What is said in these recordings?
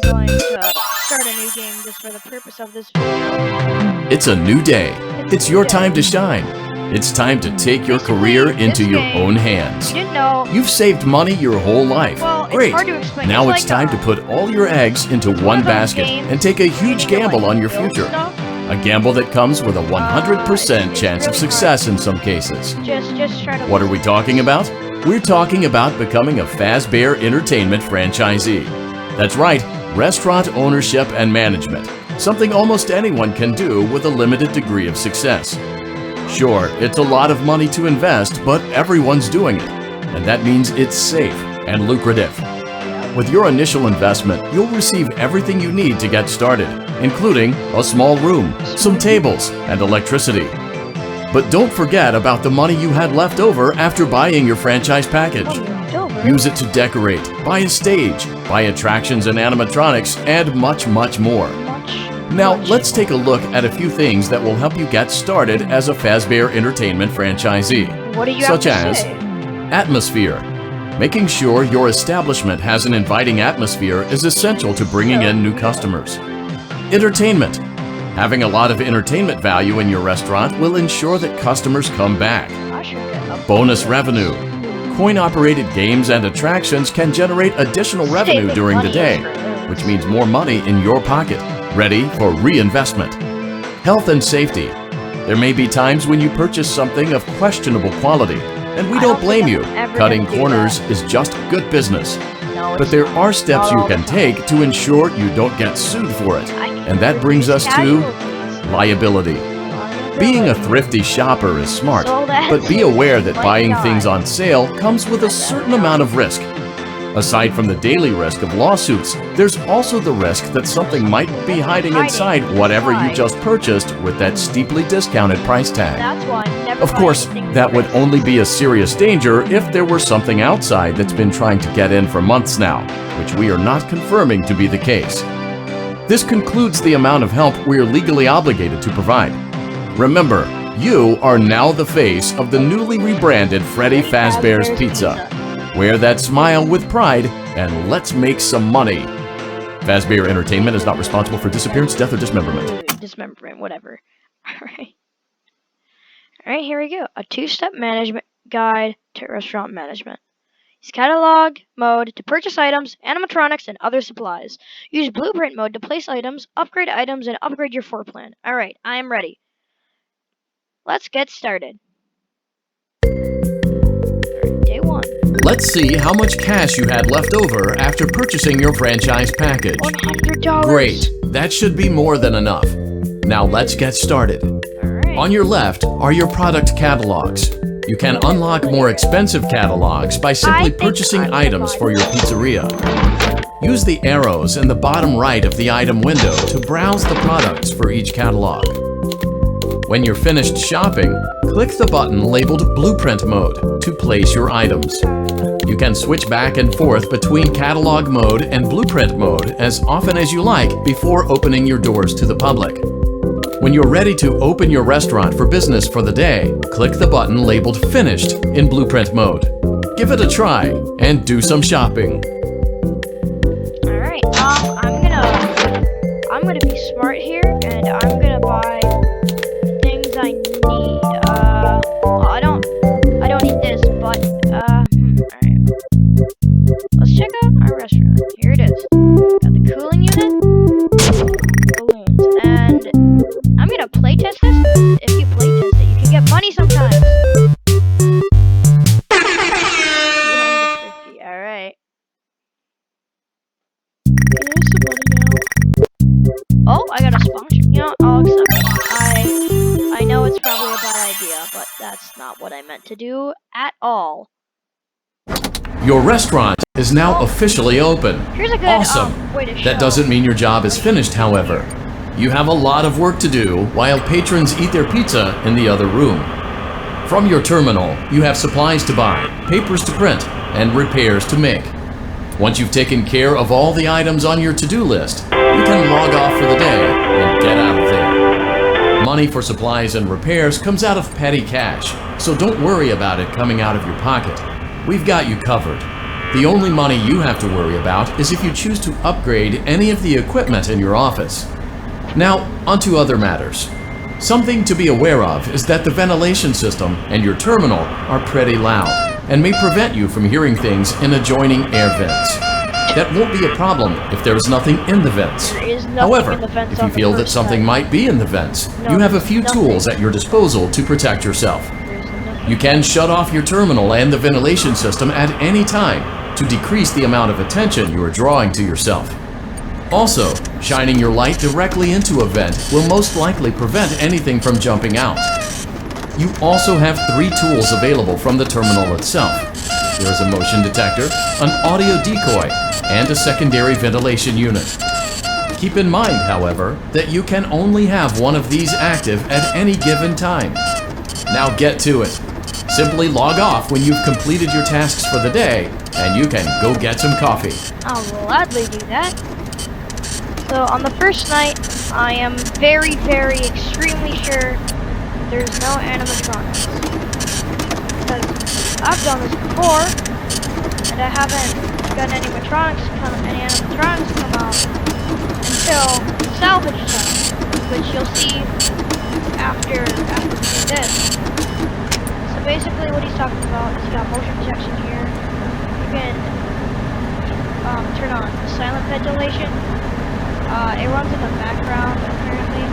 going to start a new game just for the purpose of this video. It's a new day. It's your time to shine. It's time to take your career into your own hands. You didn't know. You've saved money your whole life. Well, it's Great. hard to explain. Now It's it's like, time to put all your eggs into one of those basket games and take a where you huge need to, gamble like, on your build future. stuff. A gamble that comes with a 100% it's chance of really success in some cases. Just try to. What are we talking about? We're talking about becoming a Fazbear Entertainment franchisee. That's right, restaurant ownership and management. Something almost anyone can do with a limited degree of success. Sure, it's a lot of money to invest, but everyone's doing it. And that means it's safe and lucrative. With your initial investment, you'll receive everything you need to get started, including a small room, some tables, and electricity. But don't forget about the money you had left over after buying your franchise package. Use it to decorate, buy a stage, buy attractions and animatronics, and much, much more. Now, let's take a look at a few things that will help you get started as a Fazbear Entertainment franchisee. What do you Such have to as say? atmosphere. Making sure your establishment has an inviting atmosphere is essential to bringing in new customers. Entertainment. Having a lot of entertainment value in your restaurant will ensure that customers come back. I should get a Bonus revenue. Coin-operated games and attractions can generate additional revenue Saving during the money day, is for which means more money in your pocket, ready for reinvestment. Health and safety. There may be times when you purchase something of questionable quality, and we I don't don't blame think you. I'm ever Cutting gonna do corners that. is just good business. No, But it's there not. are steps Not you all the can time. take to ensure you don't get sued for it. I can And that brings us to casualties. liability. Being a thrifty shopper is smart, So that's but be aware that like buying God. things on sale comes with a certain amount of risk. Aside from the daily risk of lawsuits, there's also the risk that something might be hiding inside whatever you just purchased with that steeply discounted price tag. That's why I never Of buy course, anything that would risk. only be a serious danger if there were something outside that's been trying to get in for months now, which we are not confirming to be the case. This concludes the amount of help we are legally obligated to provide. Remember, you are now the face of the newly rebranded Freddy Fazbear's Pizza. Wear that smile with pride, and let's make some money. Fazbear Entertainment is not responsible for disappearance, death, or dismemberment. Dismemberment, whatever. Alright, here we go. A two-step management guide to restaurant management. Use catalog mode to purchase items, animatronics, and other supplies. Use blueprint mode to place items, and upgrade your floor plan. Alright, I am ready. Let's get started. Alright, day one. Let's see how much cash you had left over after purchasing your franchise package. $100. Great, that should be more than enough. Now let's get started. Alright. On your left are your product catalogs. You can unlock more expensive catalogs by simply purchasing items for your pizzeria. Use the arrows in the bottom right of the item window to browse the products for each catalog. When you're finished shopping, click the button labeled Blueprint Mode to place your items. You can switch back and forth between Catalog Mode and Blueprint Mode as often as you like before opening your doors to the public. When you're ready to open your restaurant for business for the day, click the button labeled Finished in Blueprint Mode. Give it a try and do some shopping. Alright, I'm gonna be smart here, and I'm gonna buy things I need. Well, I don't need this, but, alright. Let's check out our restaurant. Here it is. Got the cooling unit, balloons, and I'm gonna playtest this. If you playtest it, you can get money sometimes. 250, alright. There's some money now. Oh, I got a sponsor. You know, I'll accept it. I know it's probably a bad idea, but that's not what I meant to do at all. Your restaurant is now officially open. Here's a good Awesome! way to show. That doesn't mean your job is finished, however. You have a lot of work to do while patrons eat their pizza in the other room. From your terminal, you have supplies to buy, papers to print, and repairs to make. Once you've taken care of all the items on your to-do list, you can log off for the day and get out of there. Money for supplies and repairs comes out of petty cash, so don't worry about it coming out of your pocket. We've got you covered. The only money you have to worry about is if you choose to upgrade any of the equipment in your office. Now, onto other matters. Something to be aware of is that the ventilation system and your terminal are pretty loud and may prevent you from hearing things in adjoining air vents. That won't be a problem if there is nothing in the vents. There is nothing However, in the vents if you on the feel that first something night. might be in the vents, No, you have a there's few nothing. tools at your disposal to protect yourself. There's nothing. You can shut off your terminal and the ventilation system at any time to decrease the amount of attention you are drawing to yourself. Also, shining your light directly into a vent will most likely prevent anything from jumping out. You also have 3 tools available from the terminal itself. There is a motion detector, an audio decoy, and a secondary ventilation unit. Keep in mind, however, that you can only have one of these active at any given time. Now get to it. Simply log off when you've completed your tasks for the day, and you can go get some coffee. I'll gladly do that. So on the first night, I am very, very, extremely sure there's no animatronics. Because I've done this before, and I haven't got any animatronics come out until salvage time, which you'll see after we do this. So basically what he's talking about is you got motion detection here. You can turn on silent ventilation. It runs in the background apparently,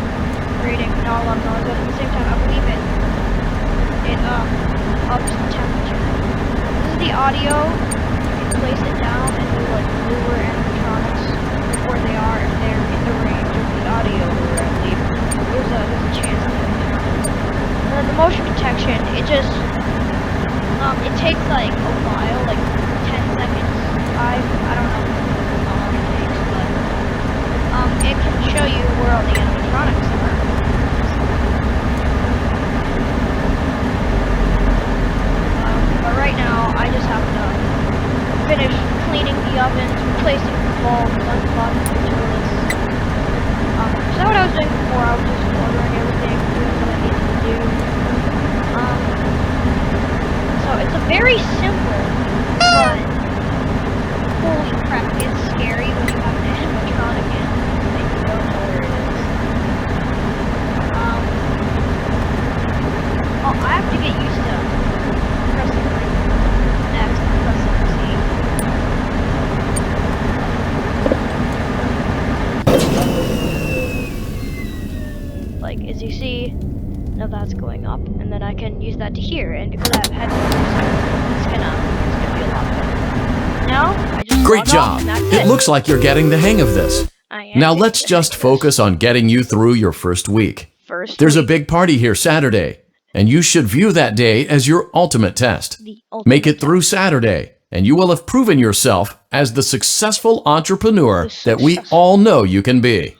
creating not a lot of noise, but at the same time I believe it ups the temperature. This is the audio. You can place it down and do like lure animatronics where they are if they're in the range of the audio lure, I believe. There's a chance that it can happen. And then the motion detection, it just it takes like a while, like 10 seconds, 5, I don't know how long it takes, but it can show you where all the animatronics are. But right now, I just have to finish cleaning the ovens, replacing the bulbs, unclogging the toilets. So what I was doing before, I was just ordering everything, doing what I needed to do. So it's a very simple, but holy crap, it's scary when you have an animatronic in and you don't know where it is. Oh, I have to get used to pressing like X and pressing Z. Like, as you see, now that's going up, and then I can use that to hear, and because I have headphones, it's gonna be a lot better. Now, I just Great log off, job! and that's It looks like you're getting the hang of this. I am Now getting let's the just hang of focus on getting you through your first week. this. First There's a week, big party here Saturday, and you should view that day as your ultimate test. the ultimate Make it through Saturday, and you will have proven yourself as the successful entrepreneur that we all know you can be.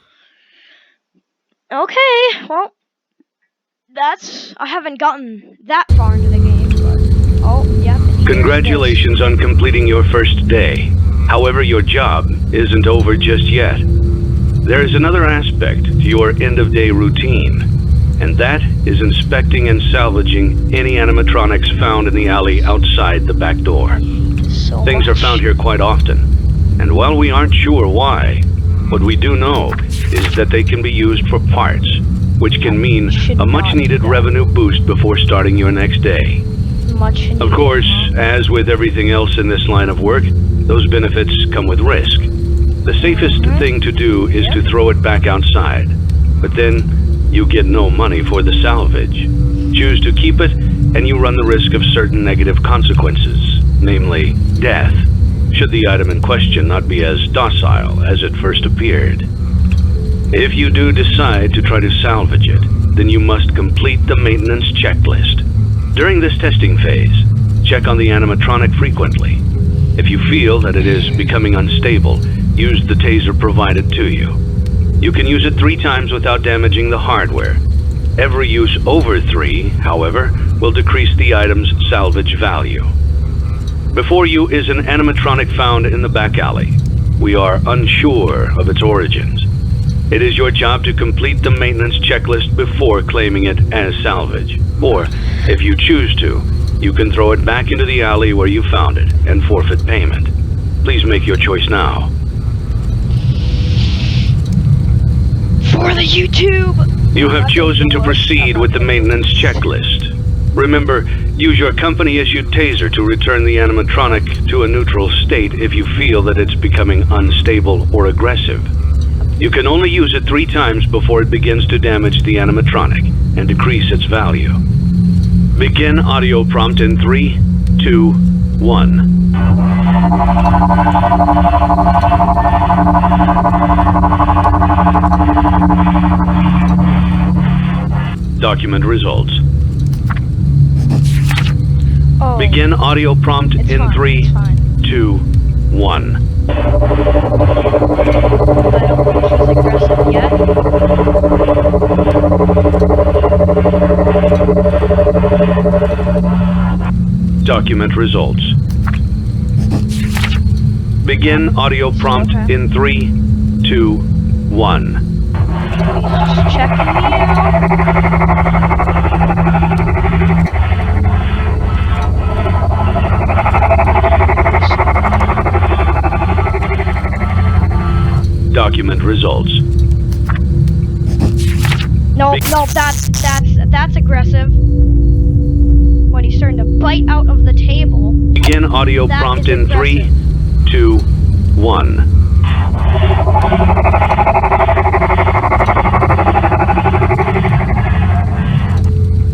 Okay, well, I haven't gotten that far into the game, but, oh, yeah. Congratulations on completing your first day. However, your job isn't over just yet. There is another aspect to your end-of-day routine, and that is inspecting and salvaging any animatronics found in the alley outside the back door. Things are found here quite often, and while we aren't sure why, what we do know is that they can be used for parts, which can mean a much-needed revenue boost before starting your next day. Of course, as with everything else in this line of work, those benefits come with risk. The safest thing to do is to throw it back outside, but then you get no money for the salvage. Choose to keep it, and you run the risk of certain negative consequences, namely death, should the item in question not be as docile as it first appeared. If you do decide to try to salvage it, then you must complete the maintenance checklist. During this testing phase, check on the animatronic frequently. If you feel that it is becoming unstable, use the taser provided to you. You can use it 3 times without damaging the hardware. Every use over 3, however, will decrease the item's salvage value. Before you is an animatronic found in the back alley. We are unsure of its origins. It is your job to complete the maintenance checklist before claiming it as salvage. Or, if you choose to, You can throw it back into the alley where you found it and forfeit payment. Please make your choice now. For the YouTube! You have chosen to proceed with the maintenance checklist. Remember, use your company-issued taser to return the animatronic to a neutral state if you feel that it's becoming unstable or aggressive. You can only use it 3 times before it begins to damage the animatronic and decrease its value. Begin audio prompt in 3, 2, 1. Document results. Oh, Begin audio prompt it's in fine, 3, it's fine. 2, 1. I don't think he's aggressive yet. Document results. Begin audio prompt Okay. in 3, 2, 1. He's just checking me out. Document results. No, that's aggressive. When he's starting to bite out of the table. Begin audio That prompt is in 3, 2, 1.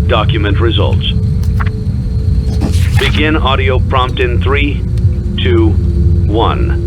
Document results. Begin audio prompt in 3, 2, 1.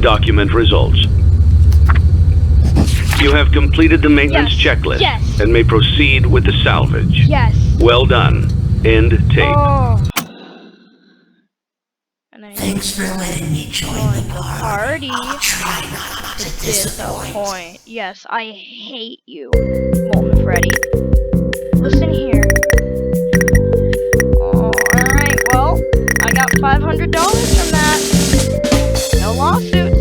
Document results. You have completed the maintenance checklist and may proceed with the salvage. Yes. Well done. End tape. Oh. And then Thanks for letting me join the party. I'll try not to disappoint. Yes, I hate you, Molten Freddy. Listen here. Oh, alright, well, I got $500 from that. No lawsuits.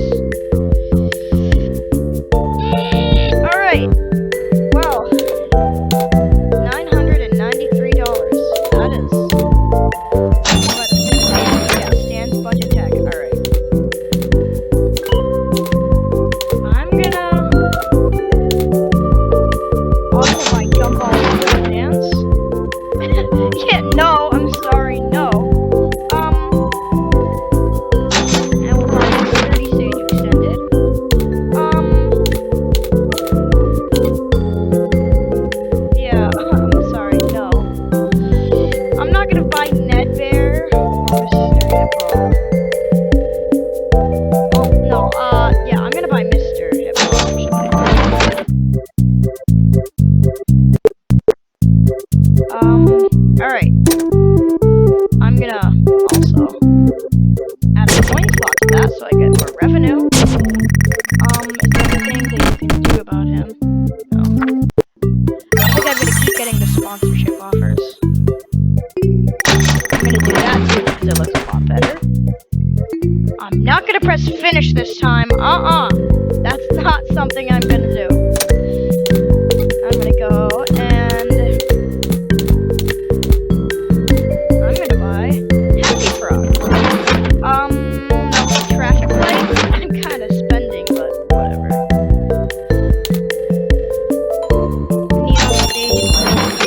Alright. Well, $993. That is quite a bit. Yeah, Stan's budget tag. Alright. I'm gonna also buy gumballs for the dance. Yeah, no, I'm sorry, no. And we'll buy this 30 stage extended. Yeah, I'm sorry, no. I'm not gonna buy Nedbear or Mr. Hippo. Oh, no, yeah, I'm gonna buy Mr. Hippo, actually. Alright. I'm gonna also add a coin slot to that so I get more revenue. Is there anything that you can do about him? No. I think I'm gonna keep getting the sponsorship offers. I'm gonna do that too because it looks a lot better. I'm not gonna press finish this time. That's not something I'm gonna do. I'm gonna go and I'm gonna buy Happy Frog. Traffic light. I'm kind of spending, but whatever. Neon stage.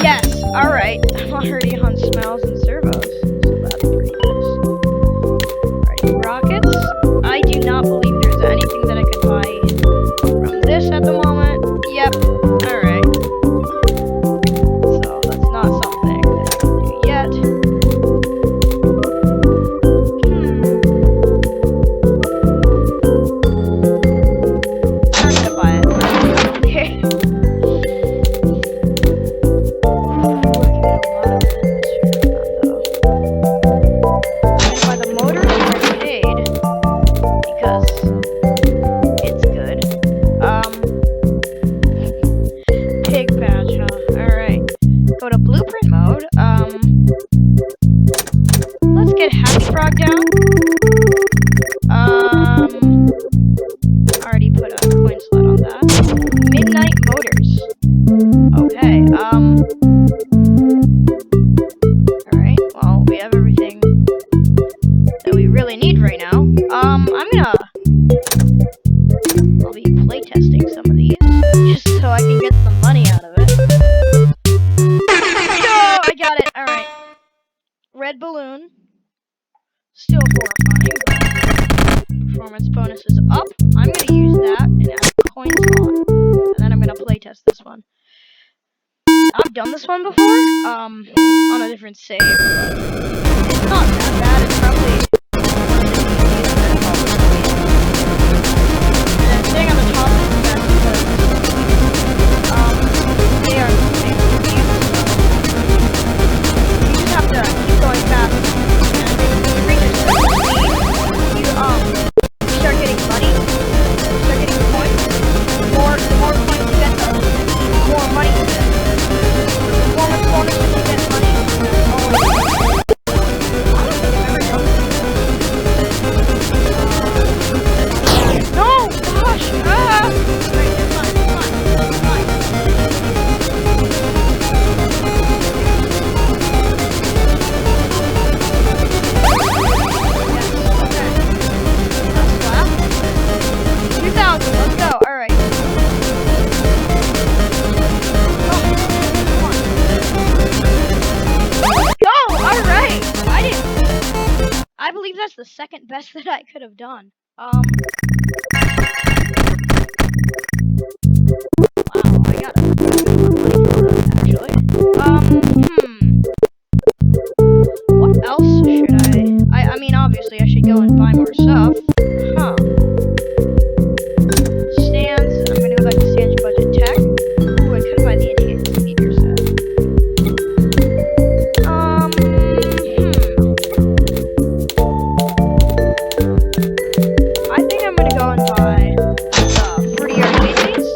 Yes. All right. I'm already on smells and servos, so that's pretty nice. Alright, rockets. I do not believe there's anything that I could buy from this at the get Happy Frog down. Already put a coin slot on that. Midnight Motors. Okay, alright, well, we have everything that we really need right now. I'll be playtesting some of these, just so I can get some money out of it. Oh, I got it, alright. Red balloon. Still horrifying. Performance bonus is up. I'm gonna use that and add a coin slot. And then I'm gonna playtest this one. I've done this one before, on a different save, but it's not that bad. It's probably and staying on the top is the best because they are the same speed, so you just have to keep going fast. And when you reach a certain speed, you start getting money, start getting points. The more points you get, the more money you get. Performance bonus if you get money. No! Gosh! Ah! Right, it's fine. Yes, okay. 2,000, let's go. Alright. Alright! I believe that's the second best that I could have done. Wow, I got a lot of money for that, actually. What else should I mean, obviously, I should go and buy more stuff. Huh. Stands, I'm gonna go back to Stands Budget Tech. Ooh, I could buy the indicator speaker set. I think I'm gonna go and buy the Freddy arcade base,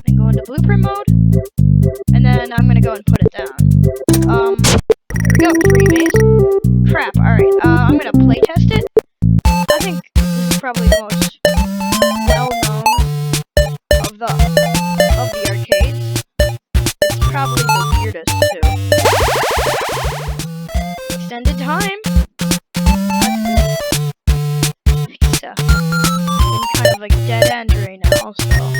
then go into blueprint mode, and then I'm gonna go and put it down. There we go, free base. Crap, alright, I'm gonna playtest it. I think this is probably the most well-known of the arcades. It's probably the weirdest, too. Extended time. It's in kind of like dead end right now, so.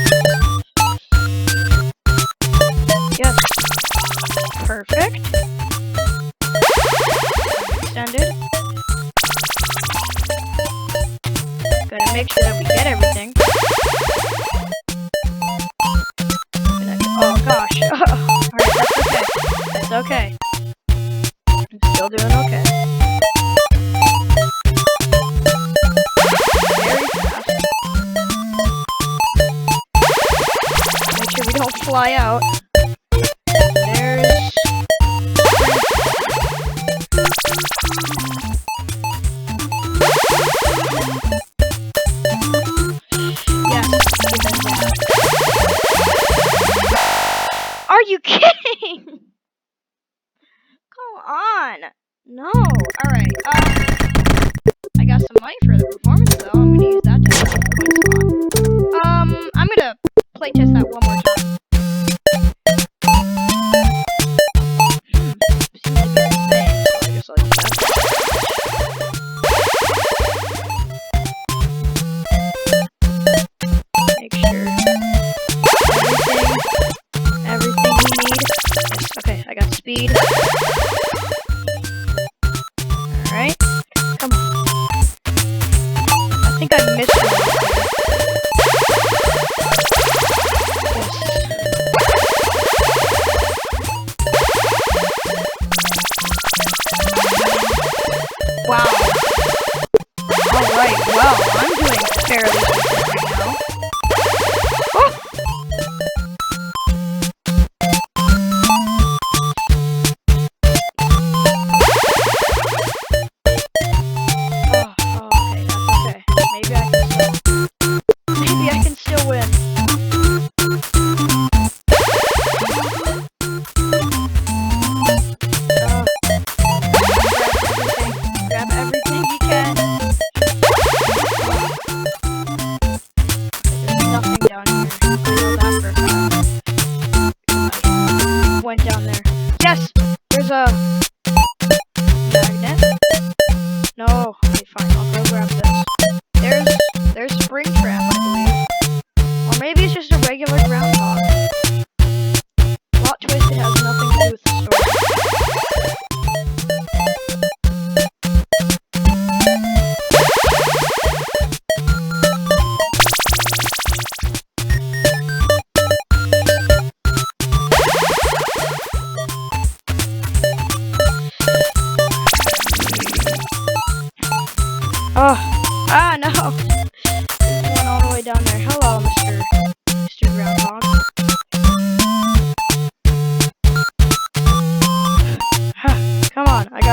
Yes. Perfect. Extended. Gotta make sure that we get everything. Oh gosh. Alright, that's okay. I'm still doing okay. Very fast. Make sure we don't fly out. There's... Yes, give them that. Are you kidding? Come on. No. Alright, I got some money for the performance though. I'm gonna use that to have a coin slot. I'm gonna playtest that one more time. Seems to be the same, so I guess I'll use that. Make sure everything we need. Yes, okay, I got speed. Alright, come on. I think I missed one. Yes. Wow. Alright, well, I'm doing fairly decent right now. Oh! Maybe I can still win.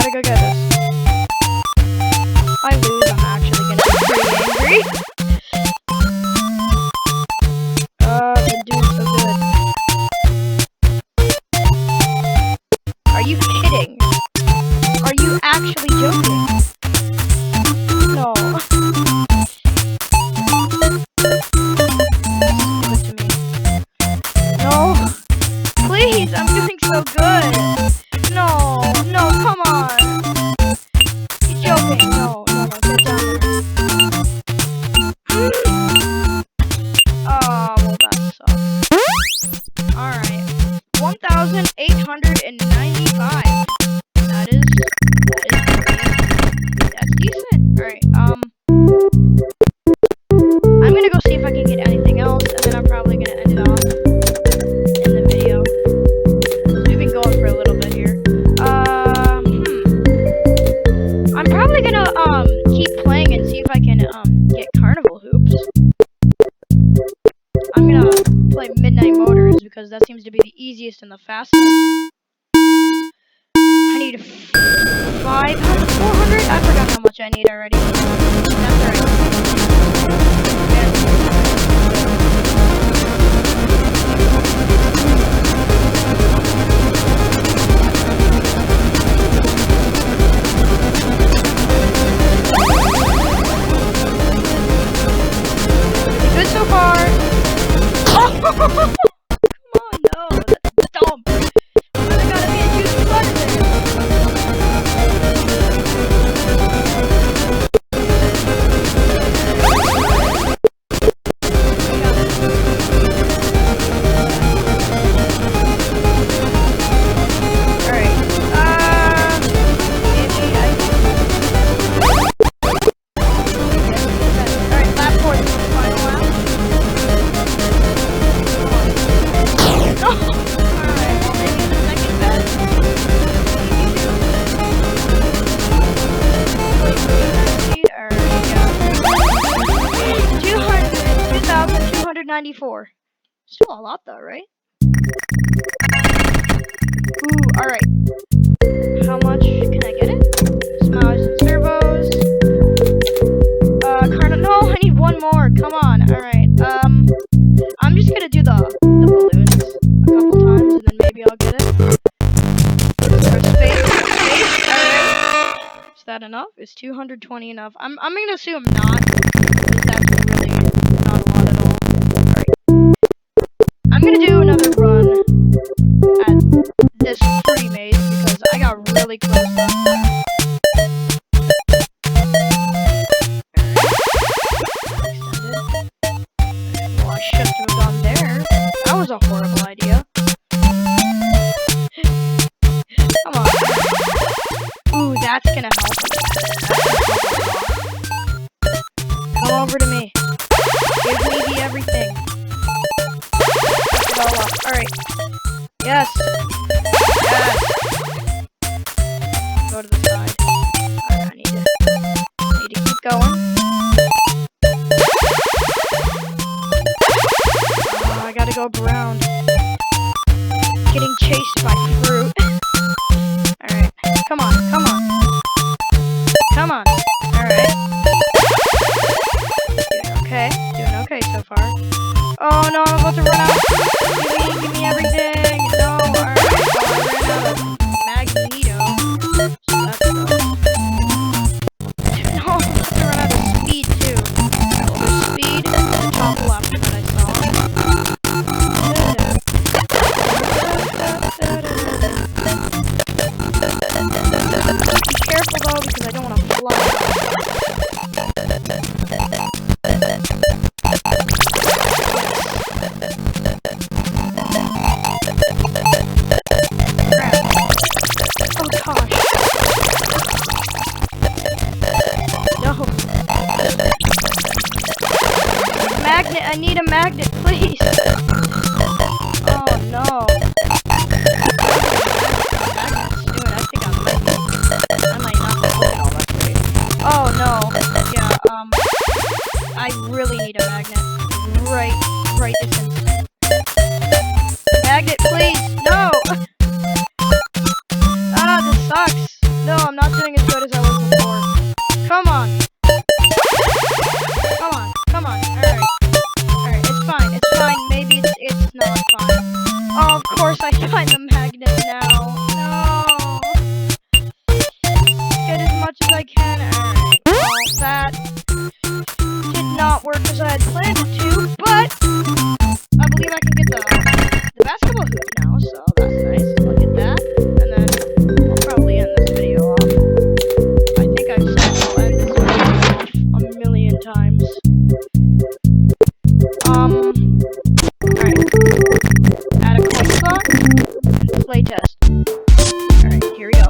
gotta go get this. If I lose, I'm actually gonna be pretty angry. Been doing so good. Are you kidding? Are you actually joking? No. Give it to me. No. Please, I'm doing so good. No, no, come on. You're joking. No, get down there. Oh, well, that sucks. Alright. 1,895. That's decent. Alright, I'm gonna go see if I can get anything else, and then I'm probably gonna end it off in the video. So we've been going for a little bit here. I'm probably gonna, keep playing and see if I can, get carnival hoops. I'm gonna play Midnight Motors because that seems to be the easiest and the fastest. I need 500, 400? I forgot how much I need already. That's alright. Good so far. Come on, no, that's dumb. There gotta be a juicy button there. Still a lot though, right? Ooh, alright. How much can I get it? Smiles and servos. No, I need one more. Come on. Alright. I'm just gonna do the balloons a couple times and then maybe I'll get it. Space. Alright. Is that enough? Is 220 enough? I'm gonna assume not. Because that's really not a lot at all. I'm gonna do another run at this free maze because I got really close now. Well, I shouldn't have gone there. That was a horrible idea. Come on. Ooh, that's gonna help. Come over to me. Give me the everything. Alright. Yes. Yes. Go to the side. Alright, I need to keep going. I gotta go around. Getting chased by fruit. Alright. Come on, come on. Come on. Alright. Doing okay so far. Oh no, I'm about to run out. Give me everything. No, alright. Oh, I ran out of Magneto. So that's good. No, I'm about to run out of speed too. Speed, top left that I saw. Be careful though, because I don't want to fly. I need a magnet, please. Oh no. Magnets. Dude, I think I might not be looking all that great. Oh no. Yeah, I really need a magnet. Right this instant. Magnet, please. No. Ah, this sucks. No, I'm not doing as good as I was before. Come on. Come on. Alright. Alright, it's fine. It's fine. Maybe it's not fine. Oh, of course I find the magnet now. No. Get as much as I can. Alright. Well, that did not work as I had planned it to, but I believe I can get the basketball hoop now, so that's nice. Look at that. And then I'll probably end this video off. I think I've said I'll end this video a million times. Alright. Add a coin slot. Play test. Alright, here we go.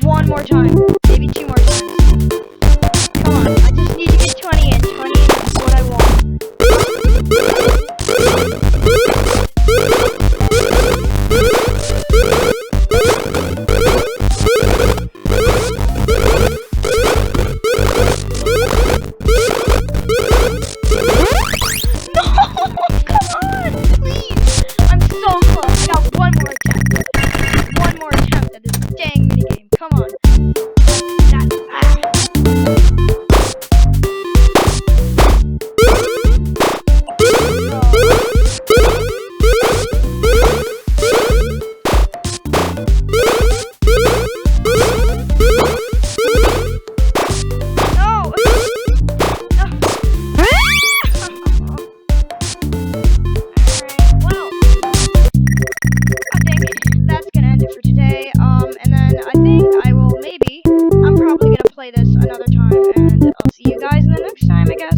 One more time. Maybe two more times. Come on. I just need to get 20 in. 20 in is what I want. No! Come on! Please! I'm so close. I got one more attempt. One more attempt at this dang minigame. Come on. Play this another time, and I'll see you guys in the next time, I guess.